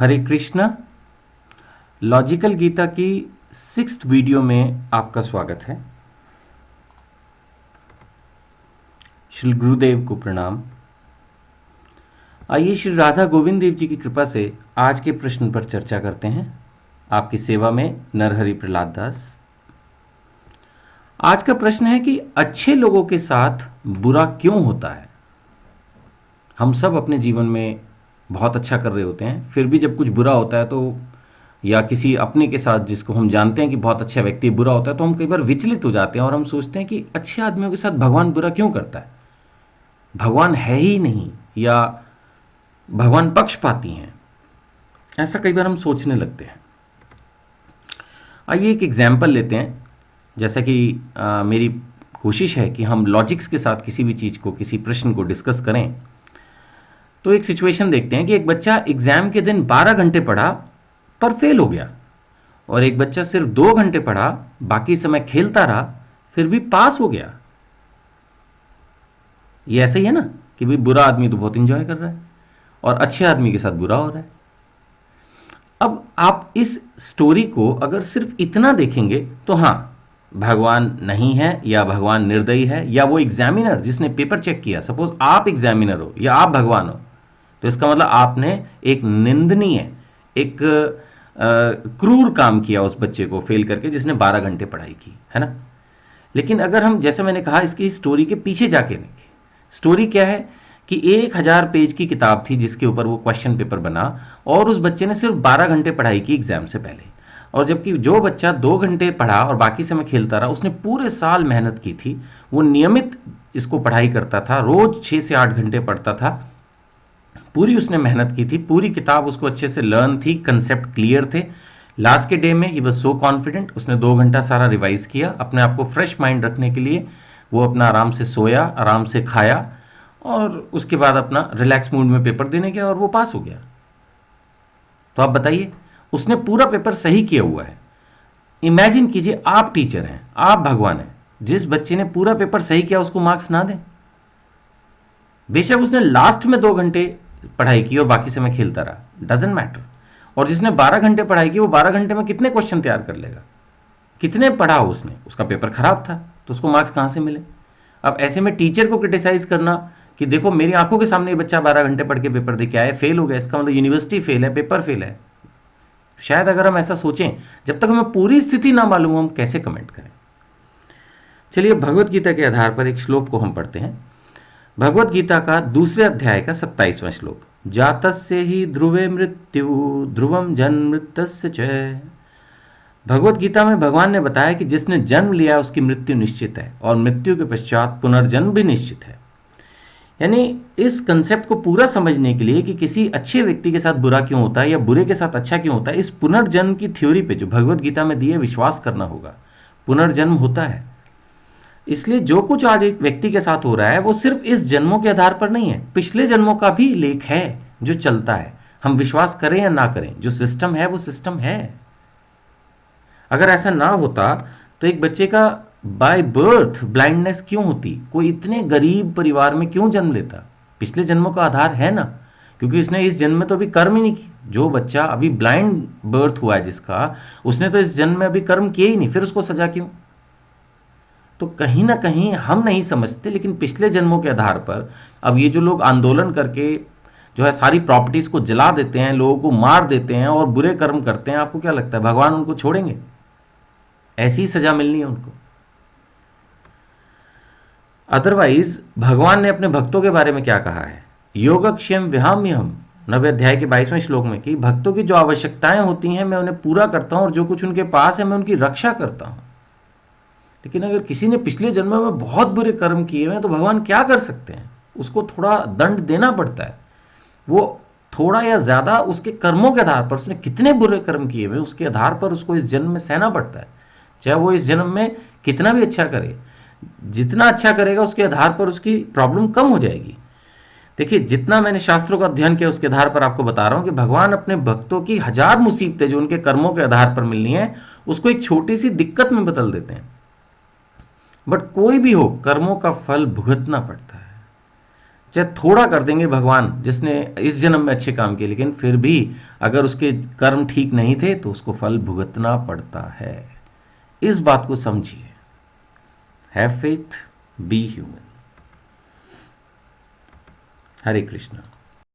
हरे Krishna. Logical Gita की 6th video में आपका स्वागत है। श्री गुरुदेव को प्रणाम। आइए श्री राधा गोविंद देव जी की कृपा से आज के प्रश्न पर चर्चा करते हैं। आपकी सेवा में नरहरि प्रहलाद दास। आज का प्रश्न है कि अच्छे लोगों के साथ बुरा क्यों होता है। हम सब अपने जीवन में बहुत अच्छा कर रहे होते हैं, फिर भी जब कुछ बुरा होता है तो या किसी अपने के साथ जिसको हम जानते हैं कि बहुत अच्छा व्यक्ति बुरा होता है तो हम कई बार विचलित हो जाते हैं और हम सोचते हैं कि अच्छे आदमियों के साथ भगवान बुरा क्यों करता है, भगवान है ही नहीं या भगवान पक्षपाती हैं। ऐसा कई बार हम सोचने लगते हैं। आइए एक एग्जाम्पल लेते हैं। जैसा कि मेरी कोशिश है कि हम लॉजिक्स के साथ किसी भी चीज़ को, किसी प्रश्न को डिस्कस करें। तो एक सिचुएशन देखते हैं कि एक बच्चा एग्जाम के दिन 12 घंटे पढ़ा पर फेल हो गया, और एक बच्चा सिर्फ 2 घंटे पढ़ा, बाकी समय खेलता रहा, फिर भी पास हो गया। ये ऐसा ही है ना कि भाई बुरा आदमी तो बहुत इंजॉय कर रहा है और अच्छे आदमी के साथ बुरा हो रहा है। अब आप इस स्टोरी को अगर सिर्फ इतना देखेंगे तो हाँ, भगवान नहीं है या भगवान निर्दयी है, या वो एग्जामिनर जिसने पेपर चेक किया, सपोज आप एग्जामिनर हो या आप भगवान हो, तो इसका मतलब आपने एक निंदनीय, एक क्रूर काम किया उस बच्चे को फेल करके जिसने 12 घंटे पढ़ाई की, है ना। लेकिन अगर हम, जैसे मैंने कहा, इसकी स्टोरी के पीछे जाके देखें, स्टोरी क्या है कि 1000 पेज की किताब थी जिसके ऊपर वो क्वेश्चन पेपर बना, और उस बच्चे ने सिर्फ 12 घंटे पढ़ाई की एग्जाम से पहले। और जबकि जो बच्चा 2 घंटे पढ़ा और बाकी समय खेलता रहा, उसने पूरे साल मेहनत की थी, वो नियमित इसको पढ़ाई करता था, रोज 6 से 8 घंटे पढ़ता था, पूरी उसने मेहनत की थी, पूरी किताब उसको अच्छे से लर्न थी, कंसेप्ट क्लियर थे। लास्ट के डे में ही वॉज सो कॉन्फिडेंट, उसने 2 घंटा सारा रिवाइज किया अपने आप को फ्रेश माइंड रखने के लिए। वो अपना आराम से सोया, आराम से खाया, और उसके बाद अपना रिलैक्स मूड में पेपर देने गया और वो पास हो गया। तो आप बताइए, उसने पूरा पेपर सही किया हुआ है। इमेजिन कीजिए आप टीचर हैं, आप भगवान हैं, जिस बच्चे ने पूरा पेपर सही किया उसको मार्क्स ना दें। बेशक उसने लास्ट में 2 घंटे पढ़ाई की और बाकी समय खेलता रहा, डजेंट मैटर। और जिसने 12 घंटे पढ़ाई की, वो 12 घंटे में कितने क्वेश्चन तैयार कर लेगा, कितने पढ़ा उसने, उसका पेपर खराब था तो उसको मार्क्स कहाँ से मिले। अब ऐसे में टीचर को क्रिटिसाइज करना कि देखो मेरी आंखों के सामने बच्चा 12 घंटे पढ़ के पेपर दे के आया, फेल हो गया, इसका मतलब यूनिवर्सिटी फेल है, पेपर फेल है। शायद अगर हम ऐसा सोचें, जब तक हमें पूरी स्थिति ना मालूम, हम कैसे कमेंट करें। चलिए भगवत गीता के आधार पर एक श्लोक को हम पढ़ते हैं। भगवत गीता का 2 अध्याय का 27वां श्लोक। जातस्य ही ध्रुवे मृत्यु ध्रुवम जन्मृतस्य च। भगवत गीता में भगवान ने बताया कि जिसने जन्म लिया उसकी मृत्यु निश्चित है, और मृत्यु के पश्चात पुनर्जन्म भी निश्चित है। यानी इस कंसेप्ट को पूरा समझने के लिए कि किसी अच्छे व्यक्ति के साथ बुरा क्यों होता है या बुरे के साथ अच्छा क्यों होता है, इस पुनर्जन्म की थ्योरी पे जो भगवत गीता में दी है विश्वास करना होगा। पुनर्जन्म होता है, इसलिए जो कुछ आज एक व्यक्ति के साथ हो रहा है वो सिर्फ इस जन्मों के आधार पर नहीं है, पिछले जन्मों का भी लेख है जो चलता है। हम विश्वास करें या ना करें, जो सिस्टम है वो सिस्टम है। अगर ऐसा ना होता तो एक बच्चे का बाय बर्थ ब्लाइंडनेस क्यों होती, कोई इतने गरीब परिवार में क्यों जन्म लेता। पिछले जन्मों का आधार है ना, क्योंकि उसने इस जन्म में तो अभी कर्म ही नहीं किया। जो बच्चा अभी ब्लाइंड बर्थ हुआ है जिसका, उसने तो इस जन्म में अभी कर्म किए ही नहीं, फिर उसको सजा क्यों। तो कहीं ना कहीं हम नहीं समझते, लेकिन पिछले जन्मों के आधार पर अब ये जो लोग आंदोलन करके जो है सारी प्रॉपर्टीज को जला देते हैं, लोगों को मार देते हैं और बुरे कर्म करते हैं, आपको क्या लगता है भगवान उनको छोड़ेंगे? ऐसी सजा मिलनी है उनको। अदरवाइज भगवान ने अपने भक्तों के बारे में क्या कहा है, योगक्षेम विहाम्यहम, 9वें अध्याय के 22वें श्लोक में, कि भक्तों की जो आवश्यकताएं होती हैं मैं उन्हें पूरा करता हूं और जो कुछ उनके पास है मैं उनकी रक्षा करता हूं। लेकिन अगर किसी ने पिछले जन्म में बहुत बुरे कर्म किए हुए हैं तो भगवान क्या कर सकते हैं, उसको थोड़ा दंड देना पड़ता है। वो थोड़ा या ज़्यादा उसके कर्मों के आधार पर, उसने कितने बुरे कर्म किए हुए उसके आधार पर उसको इस जन्म में सहना पड़ता है। चाहे वो इस जन्म में कितना भी अच्छा करे, जितना अच्छा करेगा उसके आधार पर उसकी प्रॉब्लम कम हो जाएगी। देखिए, जितना मैंने शास्त्रों का अध्ययन किया उसके आधार पर आपको बता रहा हूं कि भगवान अपने भक्तों की 1000 मुसीबतें जो उनके कर्मों के आधार पर मिलनी है उसको एक छोटी सी दिक्कत में बदल देते हैं। बट कोई भी हो, कर्मों का फल भुगतना पड़ता है। चाहे थोड़ा कर देंगे भगवान, जिसने इस जन्म में अच्छे काम किए, लेकिन फिर भी अगर उसके कर्म ठीक नहीं थे तो उसको फल भुगतना पड़ता है। इस बात को समझिए। Have faith, be human. Hare Krishna.